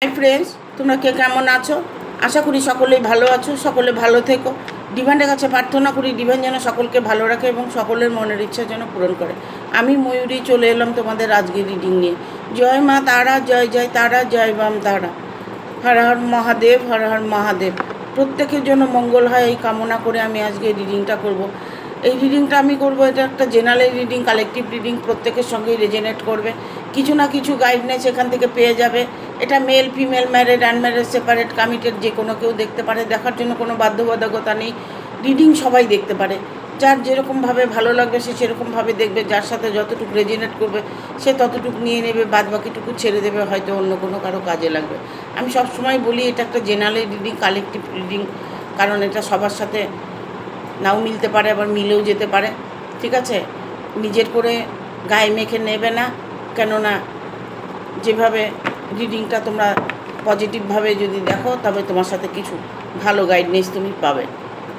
Hi friends, তোমরা কে কেমন আছো? আশা করি সকলেই ভালো আছো, সকলে ভালো থেকো। ডিভাইনের কাছে প্রার্থনা করি ডিভাইন যেন সকলকে ভালো রাখে এবং সকলের মনের ইচ্ছা যেন পূরণ করে। আমি ময়ূরী চলে এলাম তোমাদের আজকে রিডিং নিয়ে। জয় মা তারা, জয় জয় তারা, জয় বাম তারা। হর হর মহাদেব, হর হর মহাদেব। প্রত্যেকের জন্য মঙ্গল হয় এই কামনা করে আমি আজকে রিডিংটা করব। এই রিডিংটা আমি করব, এটা একটা জেনারেল রিডিং, কালেকটিভ রিডিং, প্রত্যেকের সঙ্গেই রেজেনেট করবে। কিছু না কিছু গাইডনেস এখান থেকে পেয়ে যাবে। এটা male female, married unmarried, separate committed, যে কোনো কেউ দেখতে পারে। দেখার জন্য কোনো বাধ্যবাধকতা নেই। রিডিং সবাই দেখতে পারে। যার যেরকমভাবে ভালো লাগবে সে সেরকমভাবে দেখবে। যার সাথে যতটুকু রেজেনেট করবে সে ততটুকু নিয়ে নেবে, বাদ বাকিটুকু ছেড়ে দেবে, হয়তো অন্য কোনো কারো কাজে লাগবে। আমি সবসময় বলি এটা একটা জেনারেল রিডিং, কালেকটিভ রিডিং, কারণ এটা সবার সাথে নাও মিলতে পারে, আবার মিলেও যেতে পারে। ঠিক আছে? নিজের করে গায়ে মেখে নেবে না, কেননা যেভাবে রিডিংটা তোমরা পজিটিভভাবে যদি দেখো তবে তোমার সাথে কিছু ভালো গাইডনেস তুমি পাবে।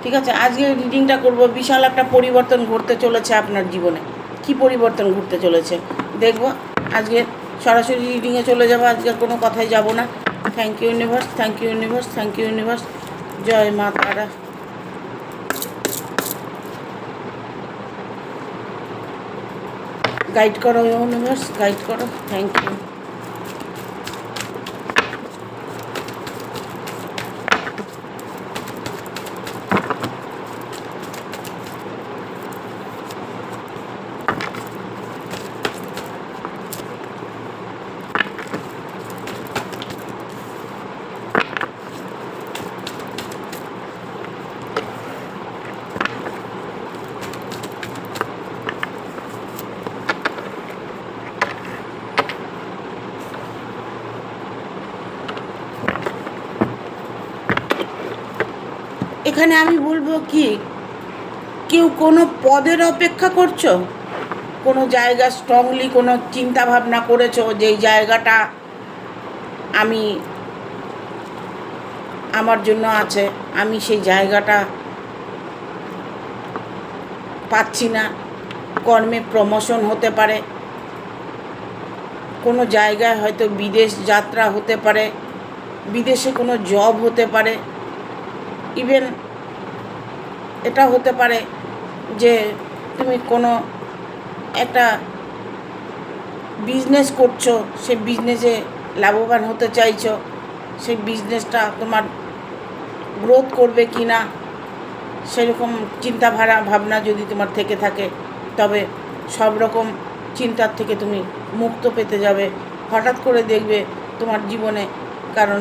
ঠিক আছে? আজকে রিডিংটা করব। বিশাল একটা পরিবর্তন ঘটতে চলেছে আপনার জীবনে। কি পরিবর্তন ঘটতে চলেছে দেখব। আজকে সরাসরি রিডিংয়ে চলে যাবো, আজকের কোনো কথাই যাব না। Thank you universe, thank you universe, thank you universe. জয় মা তারা। গাইড করো ইউনিভার্স, গাইড করো। Thank you. এখানে আমি বলবো কি, কেউ কোনো পদের অপেক্ষা করছো, কোনো জায়গা স্ট্রংলি কোনো চিন্তা ভাবনা করেছো যেই জায়গাটা আমি আমার জন্য আছে, আমি সেই জায়গাটা পাচ্ছি না। কর্মে প্রমোশন হতে পারে, কোনো জায়গায় হয়তো বিদেশ যাত্রা হতে পারে, বিদেশে কোনো জব হতে পারে, ইভেন এটা হতে পারে যে তুমি কোনো একটা বিজনেস করছো, সেই বিজনেসে লাভবান হতে চাইছো, সেই বিজনেসটা তোমার গ্রোথ করবে কি না সেরকম চিন্তা ভাবনা যদি তোমার থেকে থাকে, তবে সব রকম চিন্তার থেকে তুমি মুক্ত পেতে যাবে। হঠাৎ করে দেখবে তোমার জীবনে, কারণ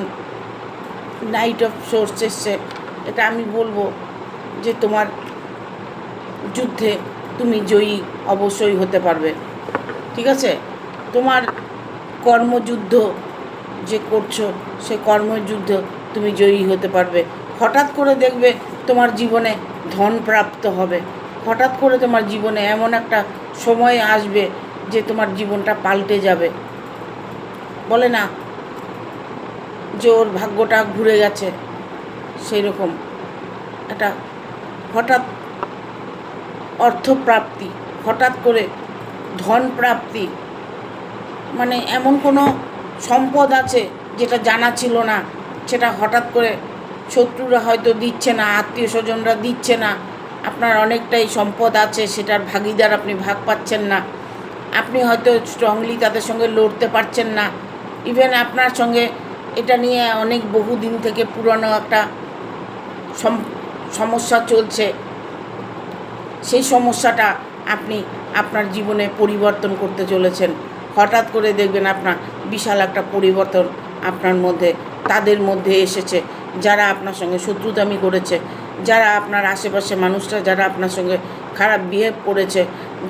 নাইট অফ সোর্স এসছে, এটা আমি বলবো যে তোমার যুদ্ধে তুমি জয়ী অবশ্যই হতে পারবে। ঠিক আছে? তোমার কর্মযুদ্ধ যে করছো সে কর্মযুদ্ধ তুমি জয়ী হতে পারবে। হঠাৎ করে দেখবে তোমার জীবনে ধন প্রাপ্ত হবে। হঠাৎ করে তোমার জীবনে এমন একটা সময় আসবে যে তোমার জীবনটা পাল্টে যাবে। বলে না যে ওর ভাগ্যটা ঘুরে গেছে, সেই রকম একটা হঠাৎ অর্থপ্রাপ্তি, হঠাৎ করে ধন প্রাপ্তি, মানে এমন কোনো সম্পদ আছে যেটা জানা ছিল না, সেটা হঠাৎ করে শত্রুরা হয়তো দিচ্ছে না, আত্মীয় স্বজনরা দিচ্ছে না, আপনার অনেকটাই সম্পদ আছে, সেটার ভাগিদার আপনি ভাগ পাচ্ছেন না, আপনি হয়তো স্ট্রংলি তাদের সঙ্গে লড়তে পারছেন না। ইভেন আপনার সঙ্গে এটা নিয়ে অনেক বহুদিন থেকে পুরনো একটা সমস্যা চলছে, সেই সমস্যাটা আপনি আপনার জীবনে পরিবর্তন করতে চলেছেন। হঠাৎ করে দেখবেন আপনার বিশাল একটা পরিবর্তন আপনার মধ্যে, তাদের মধ্যে এসেছে যারা আপনার সঙ্গে শত্রুতামি করেছে, যারা আপনার আশেপাশে মানুষরা যারা আপনার সঙ্গে খারাপ বিহেভ করেছে,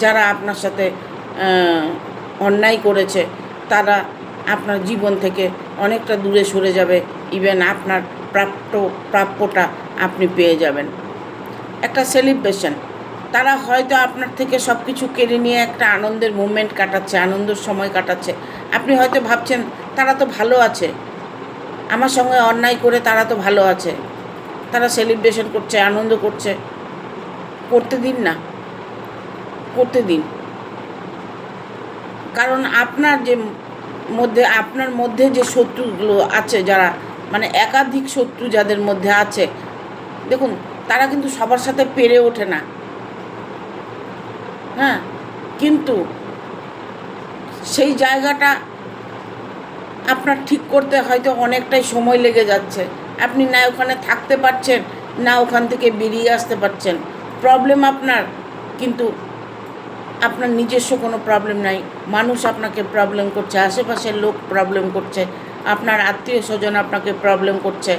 যারা আপনার সাথে অন্যায় করেছে, তারা আপনার জীবন থেকে অনেকটা দূরে সরে যাবে। ইভেন আপনার প্রাপ্যটা আপনি পেয়ে যাবেন। একটা সেলিব্রেশন, তারা হয়তো আপনার থেকে সব কিছু কেড়ে নিয়ে একটা আনন্দের মুভমেন্ট কাটাচ্ছে, আনন্দের সময় কাটাচ্ছে। আপনি হয়তো ভাবছেন তারা তো ভালো আছে, আমার সঙ্গে অন্যায় করে তারা তো ভালো আছে, তারা সেলিব্রেশন করছে, আনন্দ করছে। করতে দিন না, করতে দিন, কারণ আপনার যে মধ্যে আপনার মধ্যে যে শত্রুগুলো আছে, যারা মানে একাধিক শত্রু যাদের মধ্যে আছে, দেখুন তারা কিন্তু সবার সাথে পেরে ওঠে না। হ্যাঁ, কিন্তু সেই জায়গাটা আপনার ঠিক করতে হয়তো অনেকটাই সময় লেগে যাচ্ছে। আপনি না ওখানে থাকতে পারছেন, না ওখান থেকে বেরিয়ে আসতে পারছেন। প্রবলেম আপনার, কিন্তু আপনার নিজস্ব কোনো প্রবলেম নাই। মানুষ আপনাকে প্রবলেম করছে, আশেপাশের লোক প্রবলেম করছে, আপনার আত্মীয় স্বজন আপনাকে প্রবলেম করছে।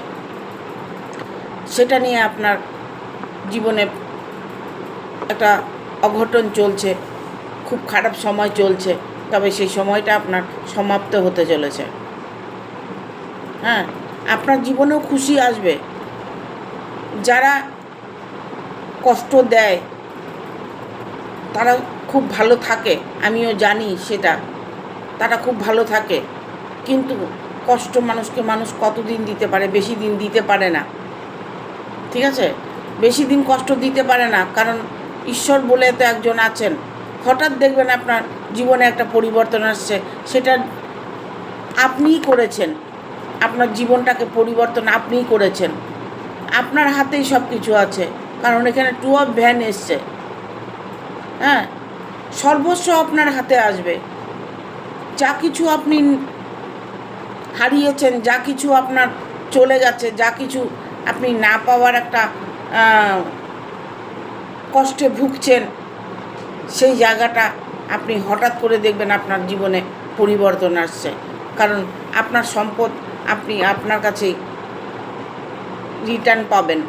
সেটা নিয়ে আপনার জীবনে একটা অঘটন চলছে, খুব খারাপ সময় চলছে, তবে সেই সময়টা আপনার সমাপ্ত হতে চলেছে। হ্যাঁ, আপনার জীবনেও খুশি আসবে। যারা কষ্ট দেয় তারা খুব ভালো থাকে, আমিও জানি সেটা, তারা খুব ভালো থাকে। কিন্তু কষ্ট মানুষকে মানুষ কতদিন দিতে পারে? বেশি দিন দিতে পারে না, ঠিক আছে? বেশি দিন কষ্ট দিতে পারে না, কারণ ঈশ্বর বলে তো একজন আছেন। হঠাৎ দেখবেন আপনার জীবনে একটা পরিবর্তন আসছে, সেটা আপনিই করেছেন। আপনার জীবনটাকে পরিবর্তন আপনিই করেছেন, আপনার হাতেই সব কিছু আছে। কারণ এখানে 2 অফ ভ্যান এসছে। হ্যাঁ, সর্বস্ব আপনার হাতে আসবে। যা কিছু আপনি হারিয়েছেন, যা কিছু আপনার চলে গেছে, যা কিছু আপনি না পাওয়ার একটা কষ্টে ভুগছেন, সেই জায়গাটা আপনি হঠাৎ করে দেখবেন আপনার জীবনে পরিবর্তন আসছে। কারণ আপনার সম্পদ আপনি আপনার কাছেই রিটার্ন পাবেন।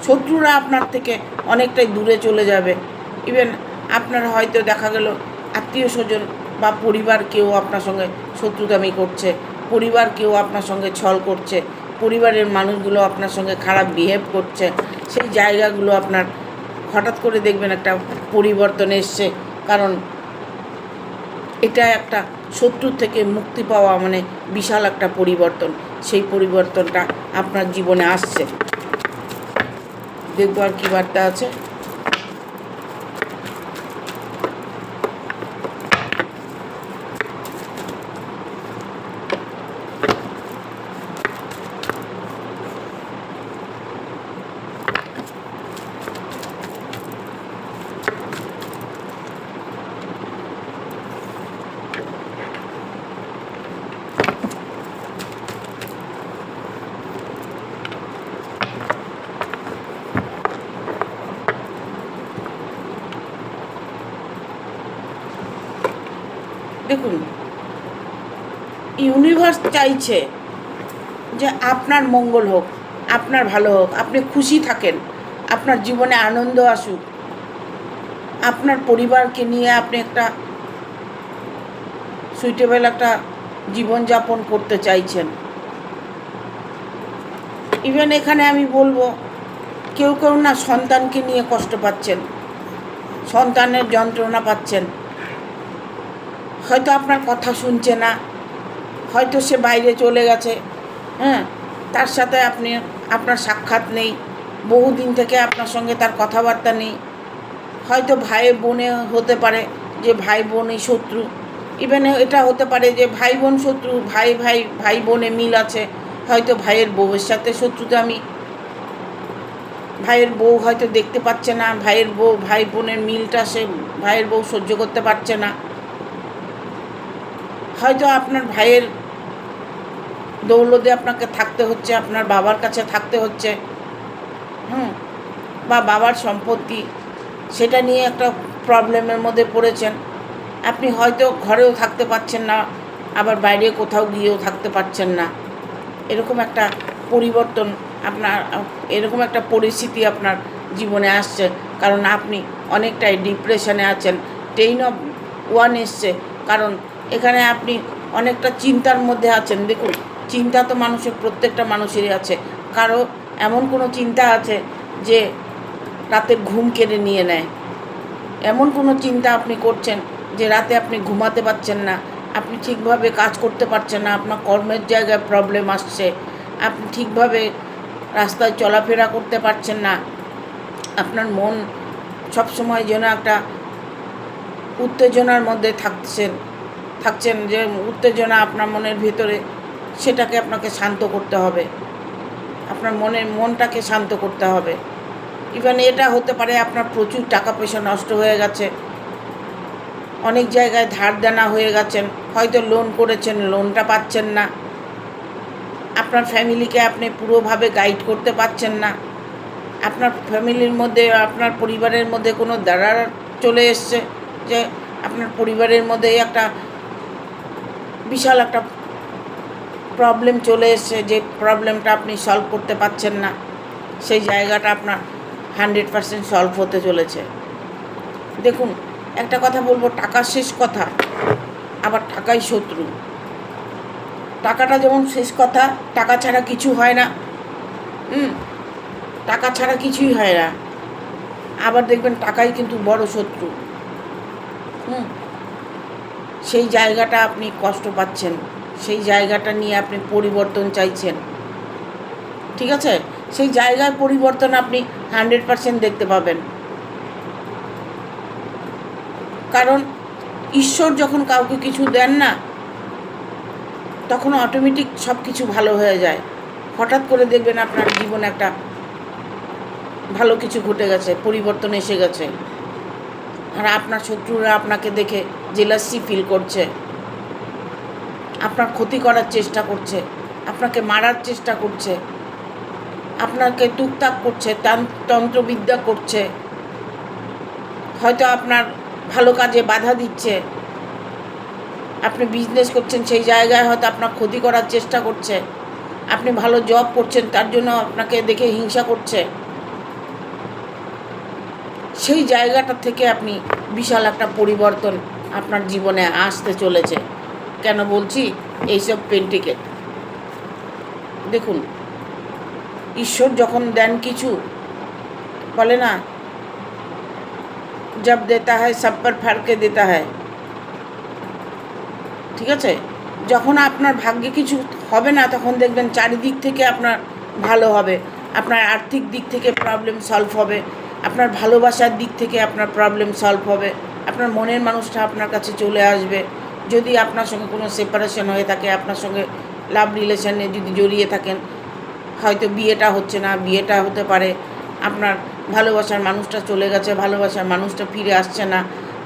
শত্রুরা আপনার থেকে অনেকটাই দূরে চলে যাবে। ইভেন আপনার হয়তো দেখা গেল আত্মীয় স্বজন বা পরিবার কেউ আপনার সঙ্গে শত্রুতামি করছে, পরিবার কেউ আপনার সঙ্গে ছল করছে, পরিবারের মানুষগুলো আপনার সঙ্গে খারাপ বিহেভ করছে। সেই জায়গাগুলো আপনার হঠাৎ করে দেখবেন একটা পরিবর্তন এসছে। কারণ এটা একটা শত্রুর থেকে মুক্তি পাওয়া মানে বিশাল একটা পরিবর্তন। সেই পরিবর্তনটা আপনার জীবনে আসছে। দেখবো আর কী বার্তা আছে। দেখুন, ইউনিভার্স চাইছে যে আপনার মঙ্গল হোক, আপনার ভালো হোক, আপনি খুশি থাকেন, আপনার জীবনে আনন্দ আসুক, আপনার পরিবারকে নিয়ে আপনি একটা সুইটেবল একটা জীবনযাপন করতে চাইছেন। ইভেন এখানে আমি বলবো, কেউ কেউ না সন্তানকে নিয়ে কষ্ট পাচ্ছেন, সন্তানের যন্ত্রণা পাচ্ছেন। হয়তো আপনার কথা শুনছে না, হয়তো সে বাইরে চলে গেছে, হ্যাঁ, তার সাথে আপনার সাক্ষাৎ নেই, বহুদিন থেকে আপনার সঙ্গে তার কথাবার্তা নেই। হয়তো ভাই বোনে হতে পারে যে ভাই বোনই শত্রু, ইভেন এটা হতে পারে যে ভাই বোন শত্রু, ভাই বোনে মিল আছে। হয়তো ভাইয়ের বউয়ের সাথে শত্রুতামি, ভাইয়ের বউ হয়তো দেখতে পাচ্ছে না, ভাই বোনের মিলটা সে ভাইয়ের বউ সহ্য করতে পারছে না। হয়তো আপনার ভাইয়ের দৌলতে আপনাকে থাকতে হচ্ছে, আপনার বাবার কাছে থাকতে হচ্ছে, বা বাবার সম্পত্তি, সেটা নিয়ে একটা প্রবলেমের মধ্যে পড়েছেন। আপনি হয়তো ঘরেও থাকতে পারছেন না, আবার বাইরে কোথাও গিয়েও থাকতে পারছেন না। এরকম একটা পরিবর্তন এরকম একটা পরিস্থিতি আপনার জীবনে আসছে। কারণ আপনি অনেকটাই ডিপ্রেশনে আছেন। 10 অফ 1 এসছে, কারণ এখানে আপনি অনেকটা চিন্তার মধ্যে আছেন। দেখুন, চিন্তা তো প্রত্যেকটা মানুষেরই আছে। কারো এমন কোনো চিন্তা আছে যে রাতের ঘুম কেড়ে নিয়ে নেয়, এমন কোনো চিন্তা আপনি করছেন যে রাতে আপনি ঘুমাতে পারছেন না, আপনি ঠিকভাবে কাজ করতে পারছেন না, আপনার কর্মের জায়গায় প্রবলেম আসছে, আপনি ঠিকভাবে রাস্তায় চলাফেরা করতে পারছেন না, আপনার মন সবসময় যেন একটা উত্তেজনার মধ্যে থাকছেন। থাকছেন, যে উত্তেজনা আপনার মনের ভেতরে, সেটাকে আপনাকে শান্ত করতে হবে, আপনার মনটাকে শান্ত করতে হবে। ইভেন এটা হতে পারে আপনার প্রচুর টাকা পয়সা নষ্ট হয়ে গেছে, অনেক জায়গায় ধার দেনা হয়ে গেছেন, হয়তো লোন করেছেন, লোনটা পাচ্ছেন না, আপনার ফ্যামিলিকে আপনি পুরোভাবে গাইড করতে পারছেন না, আপনার ফ্যামিলির মধ্যে, আপনার পরিবারের মধ্যে কোনো দাঁড়ার চলে এসছে, যে আপনার পরিবারের মধ্যে একটা বিশাল একটা প্রবলেম চলে এসছে, যে প্রবলেমটা আপনি সলভ করতে পারছেন না, সেই জায়গাটা আপনার 100% সলভ হতে চলেছে। দেখুন, একটা কথা বলবো, টাকা শেষ কথা, আবার টাকাই শত্রু। টাকাটা যেমন শেষ কথা, টাকা ছাড়া কিছু হয় না, টাকা ছাড়া কিছুই হয় না, আবার দেখবেন টাকাই কিন্তু বড় শত্রু। সেই জায়গাটা আপনি কষ্ট পাচ্ছেন, সেই জায়গাটা নিয়ে আপনি পরিবর্তন চাইছেন, ঠিক আছে? সেই জায়গায় পরিবর্তন আপনি 100% দেখতে পাবেন। কারণ ঈশ্বর যখন কাউকে কিছু দেন না, তখন অটোমেটিক সব কিছু ভালো হয়ে যায়। হঠাৎ করে দেখবেন আপনার জীবনে একটা ভালো কিছু ঘটে গেছে, পরিবর্তন এসে গেছে, আর আপনার শত্রুরা আপনাকে দেখে জেলাসি ফিল করছে, আপনার ক্ষতি করার চেষ্টা করছে, আপনাকে মারার চেষ্টা করছে, আপনাকে টুকটাক করছে, তন্ত্রবিদ্যা করছে, হয়তো আপনার ভালো কাজে বাধা দিচ্ছে, আপনি বিজনেস করছেন সেই জায়গায় হয়তো আপনার ক্ষতি করার চেষ্টা করছে, আপনি ভালো জব করছেন তার জন্য আপনাকে দেখে হিংসা করছে। সেই জায়গাটা থেকে আপনি বিশাল একটা পরিবর্তন আপনার জীবনে আসতে চলেছে। কেন বলছি এইসব পেন্টিকে? দেখুন, ঈশ্বর যখন দেন কিছু, বলে না, जब देता है सब पर फाड़ के देता है, ঠিক আছে? যখন আপনার ভাগ্যে কিছু হবে না, তখন দেখবেন চারিদিক থেকে আপনার ভালো হবে, আপনার আর্থিক দিক থেকে প্রবলেম সলভ হবে, আপনার ভালোবাসার দিক থেকে আপনার প্রবলেম সলভ হবে, আপনার মনের মানুষটা আপনার কাছে চলে আসবে। যদি আপনার সঙ্গে কোনো সেপারেশন হয়ে থাকে, আপনার সঙ্গে লাভ রিলেশনে যদি জড়িয়ে থাকেন, হয়তো বিয়েটা হচ্ছে না, বিয়েটা হতে পারে, আপনার ভালোবাসার মানুষটা চলে গেছে, ভালোবাসার মানুষটা ফিরে আসছে না,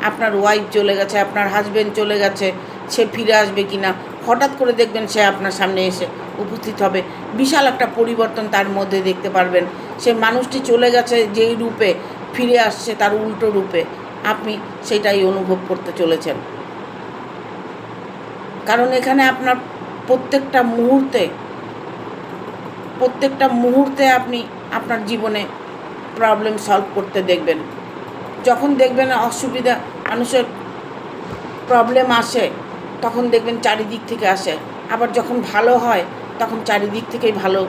আপনার ওয়াইফ চলে গেছে, আপনার হাজবেন্ড চলে গেছে, সে ফিরে আসবে কি না, হঠাৎ করে দেখবেন সে আপনার সামনে এসে উপস্থিত হবে, বিশাল একটা পরিবর্তন তার মধ্যে দেখতে পারবেন। সে মানুষটি চলে গেছে যেই রূপে, ফিরে আসছে তার উল্টো রূপে, আপনি সেটাই অনুভব করতে চলেছেন। কারণ এখানে আপনার প্রত্যেকটা মুহূর্তে আপনি আপনার জীবনে প্রবলেম সলভ করতে দেখবেন। যখন দেখবেন অসুবিধা, মানুষের প্রবলেম আসে, তখন দেখবেন চারিদিক থেকে আসে, আবার যখন ভালো হয় তখন চারিদিক থেকেই ভালো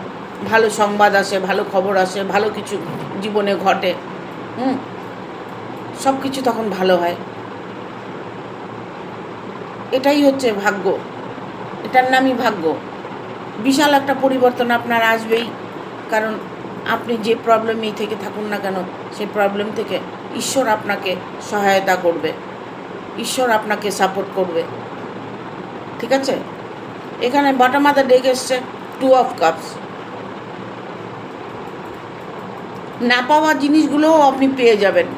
ভালো সংবাদ আসে, ভালো খবর আসে, ভালো কিছু জীবনে ঘটে, সব কিছু তখন ভালো হয়। এটাই হচ্ছে ভাগ্য, এটার নামই ভাগ্য। বিশাল একটা পরিবর্তন আপনার আসবেই, কারণ আপনি যে প্রবলেমেই থেকে থাকুন না কেন, সেই প্রবলেম থেকে ঈশ্বর আপনাকে সহায়তা করবে, ঈশ্বর আপনাকে সাপোর্ট করবে, ঠিক আছে? এখানে বটম অফ দ্য ডেক এসছে 2 অফ কাপস। না পাওয়া জিনিসগুলোও আপনি পেয়ে যাবেন,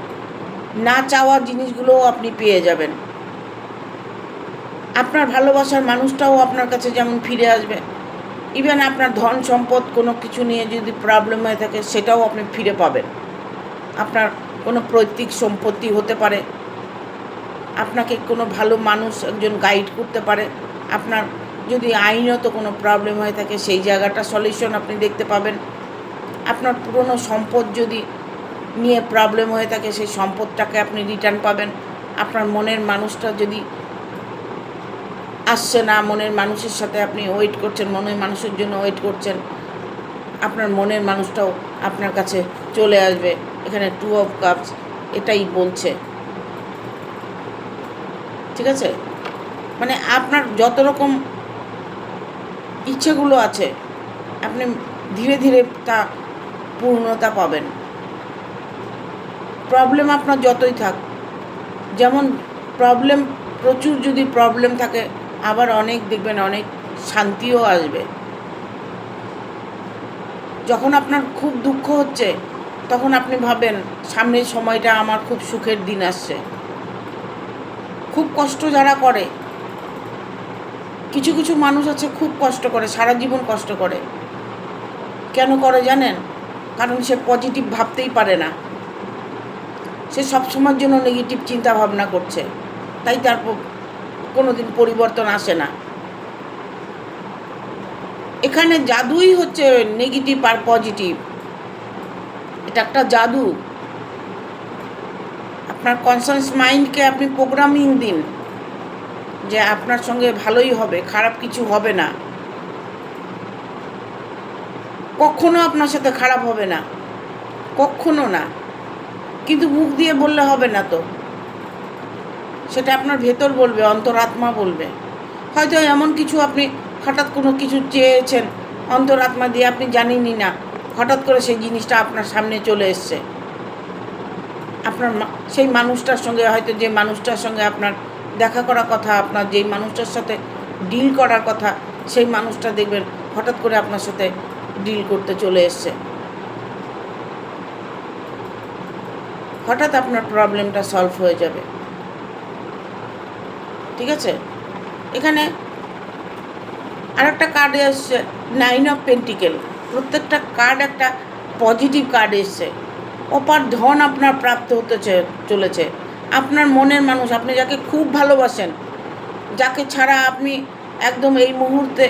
না চাওয়া জিনিসগুলোও আপনি পেয়ে যাবেন, আপনার ভালোবাসার মানুষটাও আপনার কাছে যেমন ফিরে আসবে, ইভেন আপনার ধন সম্পদ কোনো কিছু নিয়ে যদি প্রবলেম হয়ে থাকে সেটাও আপনি ফিরে পাবেন। আপনার কোনো পৈতৃক সম্পত্তি হতে পারে, আপনাকে কোনো ভালো মানুষ একজন গাইড করতে পারে, আপনার যদি আইনত কোনো প্রবলেম হয়ে থাকে সেই জায়গাটা সলিউশন আপনি দেখতে পাবেন, আপনার পুরনো সম্পদ যদি নিয়ে প্রবলেম হয়ে থাকে সেই সম্পদটাকে আপনি রিটার্ন পাবেন, আপনার মনের মানুষটা যদি আসছে না, মনের মানুষের সাথে আপনি ওয়েট করছেন, মনের মানুষের জন্য ওয়েট করছেন, আপনার মনের মানুষটাও আপনার কাছে চলে আসবে। এখানে 2 অফ কাপস এটাই বলছে, ঠিক আছে? মানে আপনার যত রকম ইচ্ছেগুলো আছে আপনি ধীরে ধীরে তা পূর্ণতা পাবেন। প্রবলেম আপনার যতই থাক, যেমন প্রবলেম প্রচুর যদি প্রবলেম থাকে আবার অনেক দেখবেন অনেক শান্তিও আসবে। যখন আপনার খুব দুঃখ হচ্ছে তখন আপনি ভাবেন সামনের সময়টা আমার খুব সুখের দিন আসছে। খুব কষ্ট যারা করে, কিছু কিছু মানুষ আছে খুব কষ্ট করে, সারা জীবন কষ্ট করে। কেন করে জানেন? কারণ সে পজিটিভ ভাবতেই পারে না, সে সবসময়ের জন্য নেগেটিভ চিন্তা ভাবনা করছে, তাই তার কোনো দিন পরিবর্তন আসে না। এখানে জাদুই হচ্ছে নেগেটিভ আর পজিটিভ, এটা একটা জাদু। আপনার কনসাস মাইন্ডকে আপনি প্রোগ্রামিং দিন যে আপনার সঙ্গে ভালোই হবে, খারাপ কিছু হবে না, কখনো আপনার সাথে খারাপ হবে না, কখনো না। কিন্তু মুখ দিয়ে বললে হবে না তো, সেটা আপনার ভেতর বলবে, অন্তরাত্মা বলবে। হয়তো এমন কিছু আপনি হঠাৎ কোনো কিছু চেয়েছেন অন্তরাত্মা দিয়ে, আপনি জানেনই না, হঠাৎ করে সেই জিনিসটা আপনার সামনে চলে এসছে। আপনার সেই মানুষটার সঙ্গে, হয়তো যে মানুষটার সঙ্গে আপনার দেখা করার কথা, আপনার যেই মানুষটার সাথে ডিল করার কথা, সেই মানুষটা দেখবেন হঠাৎ করে আপনার সাথে ডিল করতে চলে এসছে। হঠাৎ আপনার প্রবলেমটা সলভ হয়ে যাবে। ঠিক আছে? এখানে আরেকটা কার্ড এসছে 9 অফ পেন্টিকেল। প্রত্যেকটা কার্ড একটা পজিটিভ কার্ড এসছে। অপার ধন আপনার প্রাপ্ত হতে চলেছে। আপনার মনের মানুষ, আপনি যাকে খুব ভালোবাসেন, যাকে ছাড়া আপনি একদম এই মুহূর্তে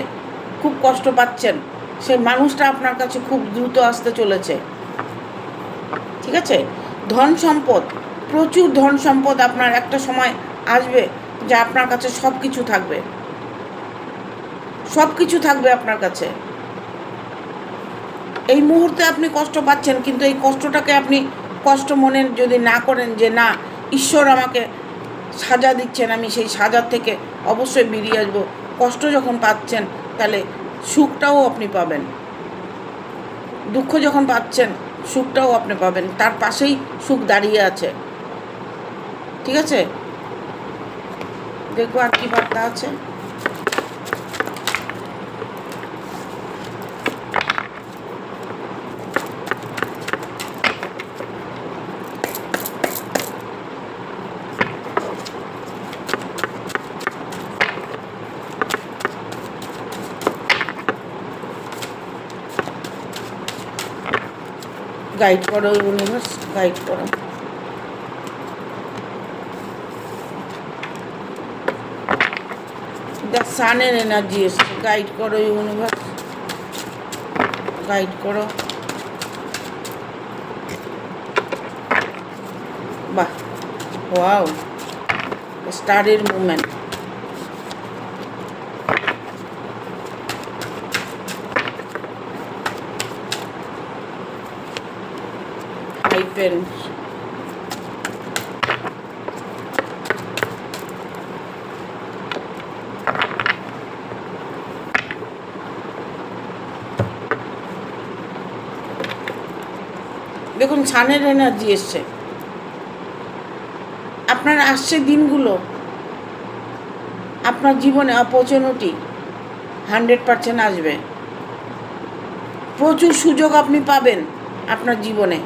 খুব কষ্ট পাচ্ছেন, সেই মানুষটা আপনার কাছে খুব দ্রুত আসতে চলেছে। ঠিক আছে? ধন সম্পদ, প্রচুর ধন সম্পদ আপনার একটা সময় আসবে যে আপনার কাছে সব কিছু থাকবে, সব কিছু থাকবে আপনার কাছে। এই মুহূর্তে আপনি কষ্ট পাচ্ছেন, কিন্তু এই কষ্টটাকে আপনি কষ্ট মনে যদি না করেন যে না, ঈশ্বর আমাকে সাজা দিচ্ছেন, আমি সেই সাজার থেকে অবশ্যই বেরিয়ে আসবো। কষ্ট যখন পাচ্ছেন তাহলে সুখটাও আপনি পাবেন, দুঃখ যখন পাচ্ছেন সুখটাও আপনি পাবেন, তার পাশেই সুখ দাঁড়িয়ে আছে। ঠিক আছে? দেখবো আর কি বার্তা আছে। গাইড করো ইউনিভার্স, গাইড করো। দ্য সানের এনার্জি এসছে, গাইড করো ইউনিভার্স, গাইড করো। বাহ, ওয়াও, স্টারের মুভমেন্ট। হাইপেন্স, দেখুন সানের এনার্জি এসছে। আপনার আসছে দিনগুলো, আপনার জীবনে অপরচুনিটি 100% আসবে। প্রচুর সুযোগ আপনি পাবেন আপনার জীবনে,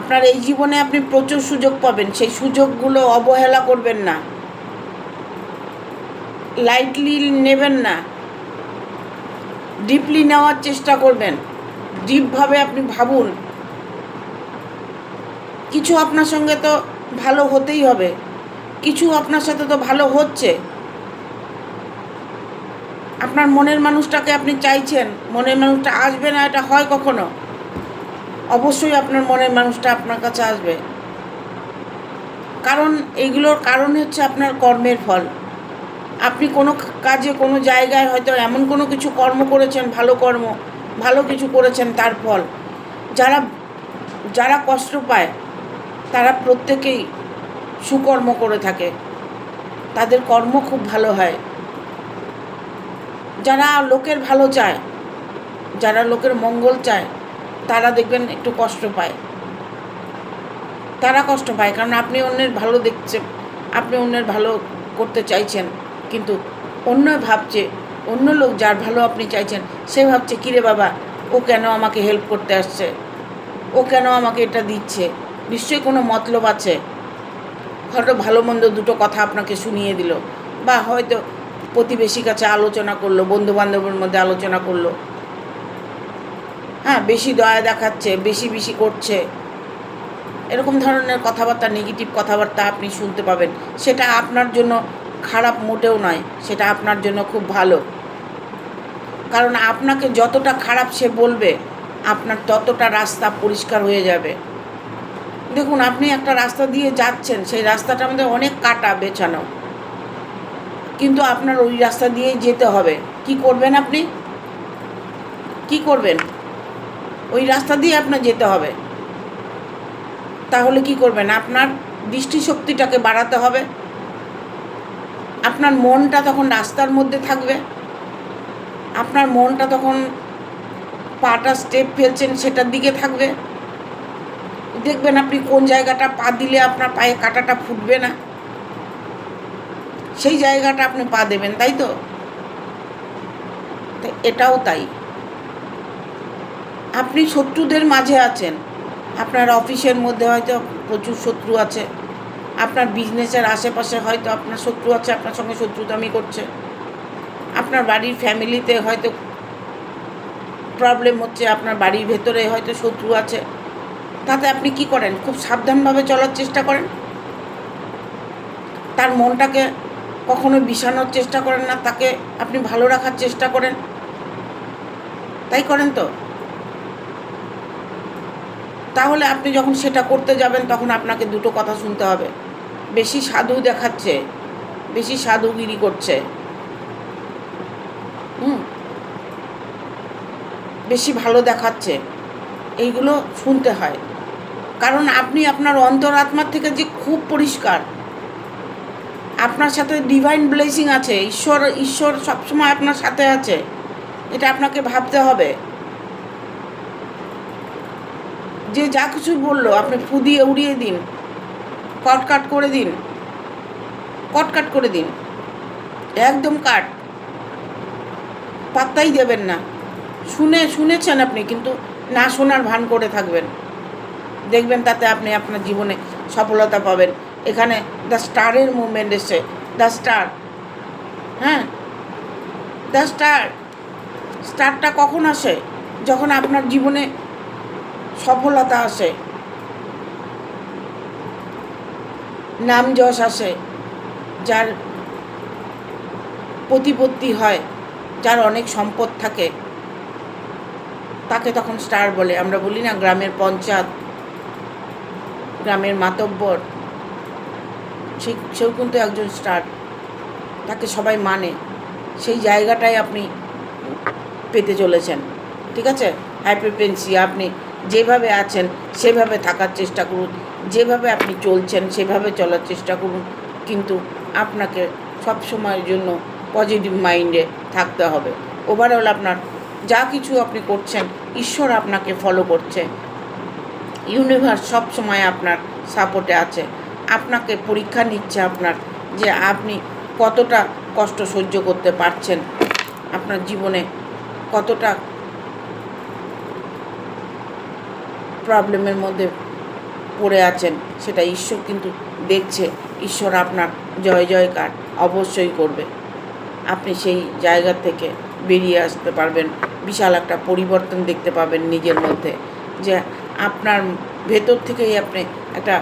আপনার এই জীবনে আপনি প্রচুর সুযোগ পাবেন। সেই সুযোগগুলো অবহেলা করবেন না, লাইটলি নেবেন না, ডিপলি নেওয়ার চেষ্টা করবেন। ডিপভাবে আপনি ভাবুন, কিছু আপনার সঙ্গে তো ভালো হতেই হবে, কিছু আপনার সাথে তো ভালো হচ্ছে। আপনার মনের মানুষটাকে আপনি চাইছেন, মনের মানুষটা আসবে না এটা হয় কখনো? অবশ্যই আপনার মনের মানুষটা আপনার কাছে আসবে, কারণ এইগুলোর কারণ হচ্ছে আপনার কর্মের ফল। আপনি কোনো কাজে, কোনো জায়গায় হয়তো এমন কোনো কিছু কর্ম করেছেন, ভালো কর্ম, ভালো কিছু করেছেন, তার ফল। যারা যারা কষ্ট পায় তারা প্রত্যেকেই সুকর্ম করে থাকে, তাদের কর্ম খুব ভালো হয়। যারা লোকের ভালো চায়, যারা লোকের মঙ্গল চায়, তারা দেখবেন একটু কষ্ট পায়। তারা কষ্ট পায় কারণ আপনি অন্যের ভালো আপনি অন্যের ভালো করতে চাইছেন, কিন্তু অন্য ভাবছে, অন্য লোক যার ভালো আপনি চাইছেন সে ভাবছে কিরে বাবা, ও কেন আমাকে হেল্প করতে আসছে, ও কেন আমাকে এটা দিচ্ছে, নিশ্চয়ই কোনো মতলব আছে। হয়তো ভালো মন্দ দুটো কথা আপনাকে শুনিয়ে দিল, বা হয়তো প্রতিবেশীর কাছে আলোচনা করলো, বন্ধুবান্ধবের মধ্যে আলোচনা করলো, হ্যাঁ বেশি দয়া দেখাচ্ছে, বেশি বেশি করছে, এরকম ধরনের কথাবার্তা, নেগেটিভ কথাবার্তা আপনি শুনতে পাবেন। সেটা আপনার জন্য খারাপ মোটেও নয়, সেটা আপনার জন্য খুব ভালো। কারণ আপনাকে যতটা খারাপ সে বলবে, আপনার ততটা রাস্তা পরিষ্কার হয়ে যাবে। দেখুন, আপনি একটা রাস্তা দিয়ে যাচ্ছেন, সেই রাস্তাটার মধ্যে অনেক কাটা বেছানো, কিন্তু আপনার ওই রাস্তা দিয়েই যেতে হবে। কি করবেন আপনি? কি করবেন? ওই রাস্তা দিয়ে আপনার যেতে হবে। তাহলে কি করবেন? আপনার দৃষ্টিশক্তিটাকে বাড়াতে হবে। আপনার মনটা তখন রাস্তার মধ্যে থাকবে। আপনার মনটা তখন পাটা স্টেপ ফেলছেন সেটার দিকে থাকবে। দেখবেন আপনি কোন জায়গাটা পা দিলে আপনার পায়ে কাঁটাটা ফুটবে না, সেই জায়গাটা আপনি পা দেবেন, তাই তো? এটাও তাই। আপনি শত্রুদের মাঝে আছেন। আপনার অফিসের মধ্যে হয়তো প্রচুর শত্রু আছে, আপনার বিজনেসের আশেপাশে হয়তো আপনার শত্রু আছে, আপনার সঙ্গে শত্রুতামি করছে, আপনার বাড়ির ফ্যামিলিতে হয়তো প্রবলেম হচ্ছে, আপনার বাড়ির ভেতরে হয়তো শত্রু আছে। তাতে আপনি কি করেন? খুব সাবধানভাবে চলার চেষ্টা করেন। তার মনটাকে কখনো বিষানোর চেষ্টা করেন না, তাকে আপনি ভালো রাখার চেষ্টা করেন, তাই করেন তো? তাহলে আপনি যখন সেটা করতে যাবেন তখন আপনাকে দুটো কথা শুনতে হবে। বেশি সাধু দেখাচ্ছে, বেশি সাধুগিরি করছে, বেশি ভালো দেখাচ্ছে, এইগুলো শুনতে হয়। কারণ আপনি আপনার অন্তরাত্মার থেকে যে খুব পরিষ্কার, আপনার সাথে ডিভাইন ব্লেসিং আছে, ঈশ্বর সবসময় আপনার সাথে আছে, এটা আপনাকে ভাবতে হবে। যে যা কিছু বললো আপনি ফু দিয়ে উড়িয়ে দিন, কটকাট করে দিন, কটকাট করে দিন, একদম কাট, পাত্তাই দেবেন না। শুনেছেন আপনি, কিন্তু না শোনার ভান করে থাকবেন, দেখবেন তাতে আপনি আপনার জীবনে সফলতা পাবেন। এখানে দ্য স্টারের মুভমেন্ট এসছে, দ্য স্টার, হ্যাঁ দ্য স্টারটা কখন আসে? যখন আপনার জীবনে সফলতা আসে, নাম যশ আসে, যার প্রতিপত্তি হয়, যার অনেক সম্পদ থাকে, তাকে তখন স্টার বলে। আমরা বলি না, গ্রামের পঞ্চায়েত, গ্রামের মাতব্বর, সেও কিন্তু একজন স্টার, তাকে সবাই মানে। সেই জায়গাটায় আপনি পেতে চলেছেন, ঠিক আছে? হাই ফ্রিকোয়েন্সি, আপনি যেভাবে আছেন সেভাবে থাকার চেষ্টা করুন, যেভাবে আপনি চলছেন সেভাবে চলার চেষ্টা করুন, কিন্তু আপনাকে সব সময়ের জন্য পজিটিভ মাইন্ডে থাকতে হবে। ওভারঅল আপনার যা কিছু আপনি করছেন, ঈশ্বর আপনাকে ফলো করছে, ইউনিভার্স সব সময় আপনার সাপোর্টে আছে, আপনাকে পরীক্ষা নিচ্ছে আপনার, যে আপনি কতটা কষ্ট সহ্য করতে পারছেন, আপনার জীবনে কতটা প্রবলেমের মধ্যে পড়ে আছেন, সেটা ঈশ্বর কিন্তু দেখছে। ঈশ্বর আপনার জয় জয়কার অবশ্যই করবে। আপনি সেই জায়গা থেকে বেরিয়ে আসতে পারবেন, বিশাল একটা পরিবর্তন দেখতে পাবেন নিজের মধ্যে, যে আপনার ভেতর থেকেই আপনি একটা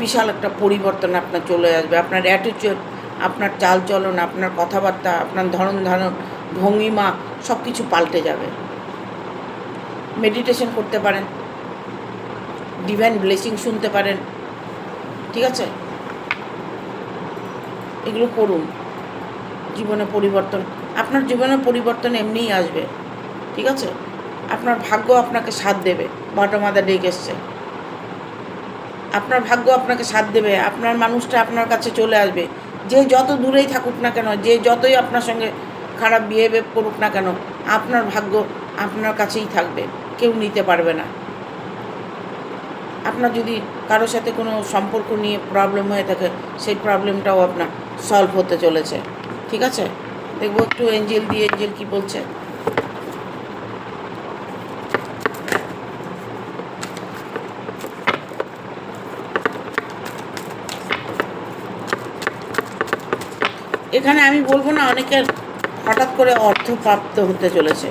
বিশাল একটা পরিবর্তন আপনার চলে আসবে। আপনার অ্যাটিটিউড, আপনার চালচলন, আপনার কথাবার্তা, আপনার ধরন ধারণ, ভঙ্গিমা সব কিছু পাল্টে যাবে। মেডিটেশন করতে পারেন, ডিভাইন ব্লেসিং শুনতে পারেন, ঠিক আছে? এগুলো করুন, জীবনে পরিবর্তন, আপনার জীবনে পরিবর্তন এমনিই আসবে, ঠিক আছে? আপনার ভাগ্য আপনাকে সাথ দেবে। বটম অফ দ্য ডেক এসছে, আপনার ভাগ্য আপনাকে সাথ দেবে, আপনার মানুষটা আপনার কাছে চলে আসবে। যে যত দূরেই থাকুক না কেন, যে যতই আপনার সঙ্গে খারাপ বিহেভিয়ার করুক না কেন, আপনার ভাগ্য আপনার কাছেই থাকবে, কেউ নিতে পারবে না। আপনার যদি কারোর সাথে কোনো সম্পর্ক নিয়ে প্রবলেম হয়ে থাকে, সেই প্রবলেমটাও আপনার সলভ হতে চলেছে। ঠিক আছে, দেখবো একটু এঞ্জেল দিয়ে, এঞ্জেল কি বলছে। এখানে আমি বলবো না অনেকের হঠাৎ করে অর্থ প্রাপ্ত হতে চলেছে,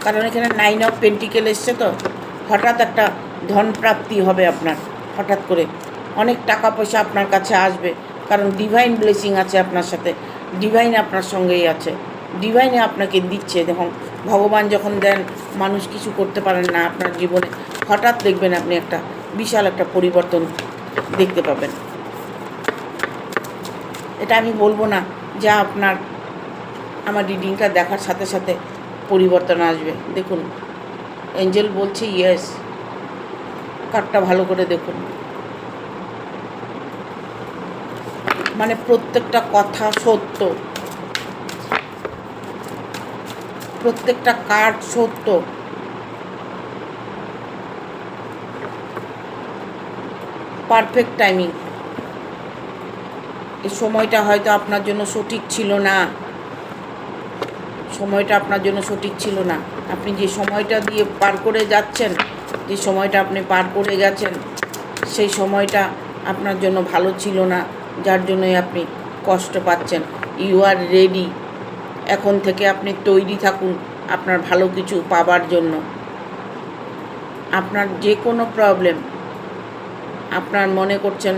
কারণ এখানে 9 অফ পেন্টিকেল এসছে, তো হঠাৎ একটা ধন প্রাপ্তি হবে আপনার। হঠাৎ করে অনেক টাকা পয়সা আপনার কাছে আসবে, কারণ ডিভাইন ব্লেসিং আছে আপনার সাথে, ডিভাইন আপনার সঙ্গেই আছে, ডিভাইনে আপনাকে দিচ্ছে। দেখুন, ভগবান যখন দেন, মানুষ কিছু করতে পারেন না আপনার জীবনে। হঠাৎ দেখবেন আপনি একটা বিশাল একটা পরিবর্তন দেখতে পাবেন। এটা আমি বলবো না যা আপনার আমার রিডিংটা দেখার সাথে সাথে পরিবর্তন আসবে। দেখুন, এঞ্জেল বলছে ইয়েস। কার্ডটা ভালো করে দেখুন, মানে প্রত্যেকটা কথা সত্য, প্রত্যেকটা কার্ড সত্য। Perfect timing. এই সময়টা হয়তো আপনার জন্য সঠিক ছিল না, সময়টা আপনার জন্য সঠিক ছিল না। আপনি যে সময়টা দিয়ে পার করে যাচ্ছেন, যে সময়টা আপনি পার করে গেছেন, সেই সময়টা আপনার জন্য ভালো ছিল না, যার জন্যই আপনি কষ্ট পাচ্ছেন। You are ready. এখন থেকে আপনি তৈরি থাকুন আপনার ভালো কিছু পাবার জন্য। আপনার যে কোনো প্রবলেম, আপনার মনে করছেন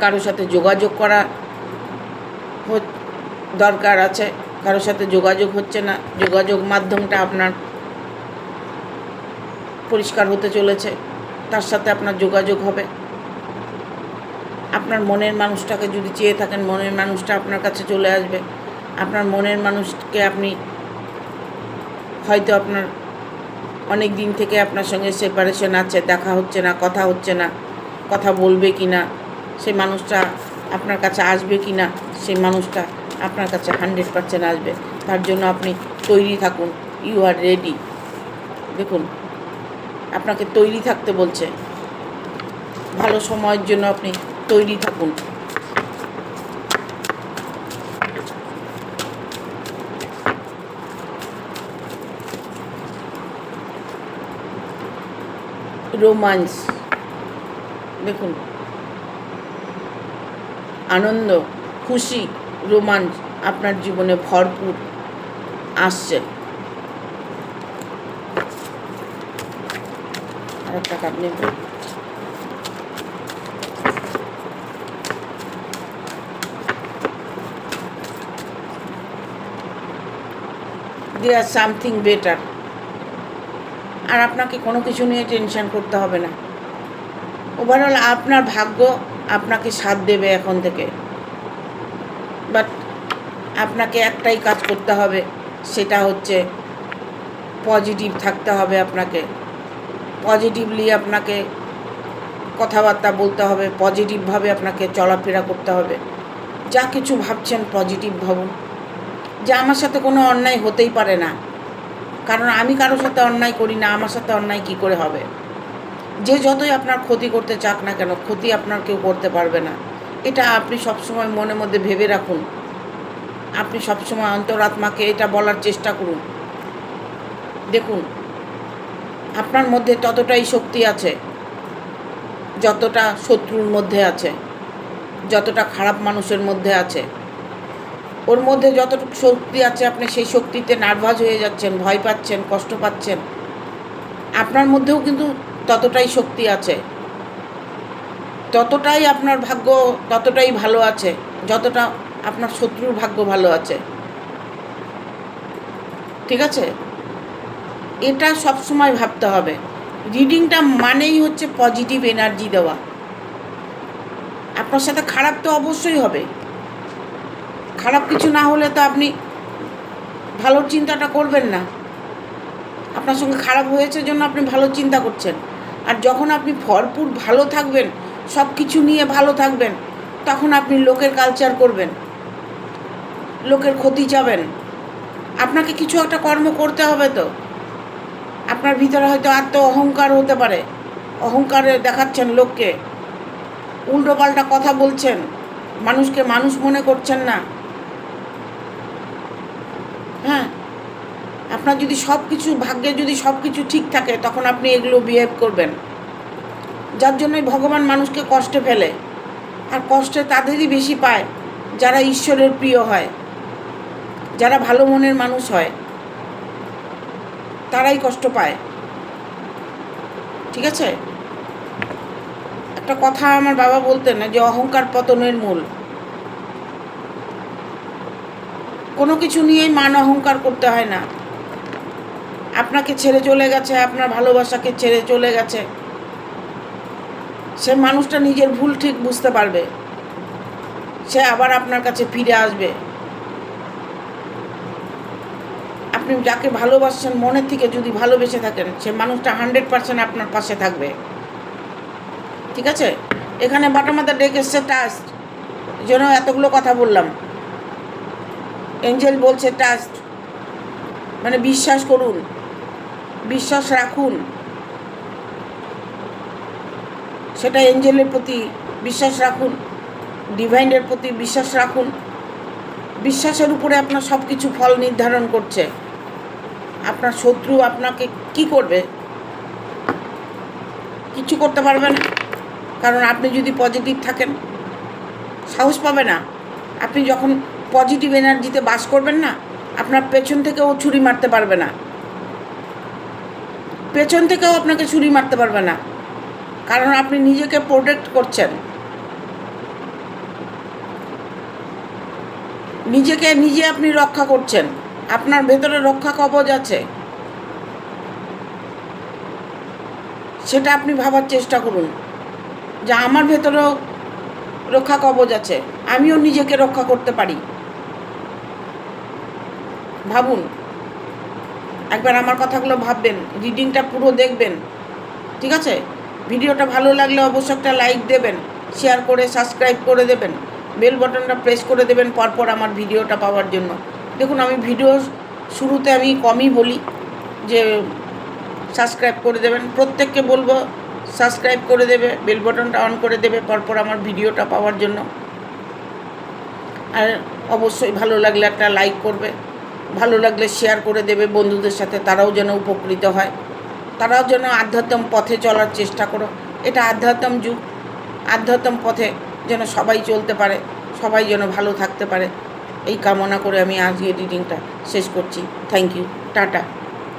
কারোর সাথে যোগাযোগ করা দরকার আছে, কারোর সাথে যোগাযোগ হচ্ছে না, যোগাযোগ মাধ্যমটা আপনার পরিষ্কার হতে চলেছে, তার সাথে আপনার যোগাযোগ হবে। আপনার মনের মানুষটাকে যদি চেয়ে থাকেন, মনের মানুষটা আপনার কাছে চলে আসবে। আপনার মনের মানুষকে আপনি হয়তো আপনার অনেক দিন থেকে আপনার সঙ্গে সেপারেশন আছে, দেখা হচ্ছে না, কথা হচ্ছে না, কথা বলবে কি না, সেই মানুষটা আপনার কাছে আসবে কি না, সেই মানুষটা আপনার কাছে 100% আসবে। তার জন্য আপনি তৈরি থাকুন, ইউ আর রেডি। দেখুন, আপনাকে তৈরি থাকতে বলছে, ভালো সময়ের জন্য আপনি তৈরি থাকুন। রোমান্স, দেখুন, আনন্দ, খুশি, রোমান্স আপনার জীবনে ভরপুর আসছে। আরেকটা কার্ড নেব। There something better. আর আপনাকে কোনো কিছু নিয়ে টেনশন করতে হবে না। ওভারঅল আপনার ভাগ্য আপনাকে সাথ দেবে এখন থেকে। বাট আপনাকে একটাই কাজ করতে হবে, সেটা হচ্ছে পজিটিভ থাকতে হবে। আপনাকে পজিটিভলি আপনাকে কথাবার্তা বলতে হবে, পজিটিভভাবে আপনাকে চলাফেরা করতে হবে। যা কিছু ভাবছেন পজিটিভ ভাবুন, যে আমার সাথে কোনো অন্যায় হতেই পারে না, কারণ আমি কারোর সাথে অন্যায় করি না, আমার সাথে অন্যায় কী করে হবে। যে যতই আপনার ক্ষতি করতে চাক না কেন, ক্ষতি আপনার কেউ করতে পারবে না। এটা আপনি সবসময় মনের মধ্যে ভেবে রাখুন। আপনি সবসময় অন্তরাত্মাকে এটা বলার চেষ্টা করুন। দেখুন, আপনার মধ্যে ততটাই শক্তি আছে যতটা শত্রুর মধ্যে আছে, যতটা খারাপ মানুষের মধ্যে আছে। ওর মধ্যে যতটুকু শক্তি আছে, আপনি সেই শক্তিতে নার্ভাস হয়ে যাচ্ছেন, ভয় পাচ্ছেন, কষ্ট পাচ্ছেন। আপনার মধ্যেও কিন্তু ততটাই শক্তি আছে, ততটাই আপনার ভাগ্য ততটাই ভালো আছে, যতটা আপনার শত্রুর ভাগ্য ভালো আছে। ঠিক আছে, এটা সব সময় ভাবতে হবে। রিডিংটা মানেই হচ্ছে পজিটিভ এনার্জি দেওয়া। আপনার সাথে খারাপ তো অবশ্যই হবে, খারাপ কিছু না হলে তো আপনি ভালোর চিন্তাটা করবেন না। আপনার সঙ্গে খারাপ হয়েছে জন্য আপনি ভালো চিন্তা করছেন। আর যখন আপনি ভরপুর ভালো থাকবেন, সব কিছু নিয়ে ভালো থাকবেন, তখন আপনি লোকের কালচার করবেন, লোকের ক্ষতি চাবেন। আপনাকে কিছু একটা কর্ম করতে হবে তো। আপনার ভিতরে হয়তো আত্ম অহংকার হতে পারে, অহংকারে দেখাচ্ছেন লোককে, উল্টোপাল্টা কথা বলছেন, মানুষকে মানুষ মনে করছেন না। হ্যাঁ, আপনার যদি সব কিছু ভাগ্যে যদি সব কিছু ঠিক থাকে তখন আপনি এগুলো বিহেভ করবেন, যার জন্যই ভগবান মানুষকে কষ্টে ফেলে। আর কষ্টে তাদেরই বেশি পায় যারা ঈশ্বরের প্রিয় হয়, যারা ভালো মনের মানুষ হয়, তারাই কষ্ট পায়। ঠিক আছে? একটা কথা আমার বাবা বলতেন না, যে অহংকার পতনের মূল। কোনো কিছু নিয়েই মান অহংকার করতে হয় না। আপনাকে ছেড়ে চলে গেছে, আপনার ভালোবাসাকে ছেড়ে চলে গেছে, সে মানুষটা নিজের ভুল ঠিক বুঝতে পারবে, সে আবার আপনার কাছে ফিরে আসবে। আপনি যাকে ভালোবাসছেন মনের থেকে যদি ভালোবেসে থাকেন, সে মানুষটা 100% আপনার পাশে থাকবে। ঠিক আছে? এখানে বাটামাতা ডেক এসছে ট্রাস্ট, যেন এতগুলো কথা বললাম। এঞ্জেল বলছে ট্রাস্ট মানে বিশ্বাস করুন, বিশ্বাস রাখুন। সেটা এঞ্জেলের প্রতি বিশ্বাস রাখুন, ডিভাইনের প্রতি বিশ্বাস রাখুন। বিশ্বাসের উপরে আপনার সব কিছু ফল নির্ধারণ করছে। আপনার শত্রু আপনাকে কি করবে? কিছু করতে পারবে না, কারণ আপনি যদি পজিটিভ থাকেন সাহস পাবে না। আপনি যখন পজিটিভ এনার্জিতে বাস করবেন না, আপনার পেছন থেকেও ছুরি মারতে পারবে না, পেছন থেকেও আপনাকে ছুরি মারতে পারবে না, কারণ আপনি নিজেকে প্রোটেক্ট করছেন, নিজেকে নিজে আপনি রক্ষা করছেন। আপনার ভেতরে রক্ষা কবচ আছে, সেটা আপনি ভাবার চেষ্টা করুন যে আমার ভেতরেও রক্ষা কবচ আছে, আমিও নিজেকে রক্ষা করতে পারি। ভাবুন, একবার আমার কথাগুলো ভাববেন, রিডিংটা পুরো দেখবেন। ঠিক আছে? ভিডিওটা ভালো লাগলে অবশ্যই একটা লাইক দেবেন, শেয়ার করে সাবস্ক্রাইব করে দেবেন, বেল বাটনটা প্রেস করে দেবেন পরপর আমার ভিডিওটা পাওয়ার জন্য। দেখুন, আমি ভিডিও শুরুতে আমি কমই বলি যে সাবস্ক্রাইব করে দেবেন, প্রত্যেককে বলবো সাবস্ক্রাইব করে দেবে, বেল বাটনটা অন করে দেবে পরপর আমার ভিডিওটা পাওয়ার জন্য। আর অবশ্যই ভালো লাগলে একটা লাইক করবে, ভালো লাগলে শেয়ার করে দেবে বন্ধুদের সাথে, তারাও যেন উপকৃত হয়, তারাও যেন আধ্যাত্ম পথে চলার চেষ্টা করো। এটা আধ্যাত্ম যুগ, আধ্যাত্ম পথে যেন সবাই চলতে পারে, সবাই যেন ভালো থাকতে পারে, এই কামনা করে আমি আজকে রিডিংটা শেষ করছি। Thank you, tata.